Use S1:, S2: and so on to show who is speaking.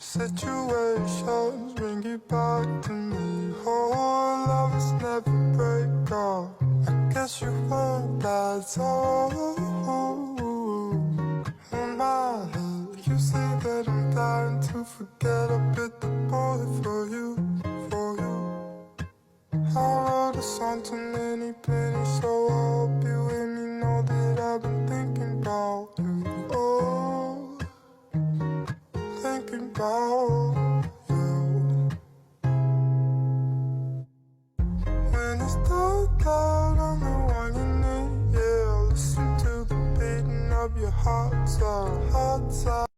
S1: situations bring you back to me. Oh, lovers never break up. I guess you won't, that's all. On my head, you say that I'm dying to forget. I bit the bullet for you, for you. I wrote a song too many pennies, so I hope you with me know that I've been thinking about you. Oh, thinking about you. When it's dark out, I'm the one you need. Yeah, listen to the beating of your heart, heart.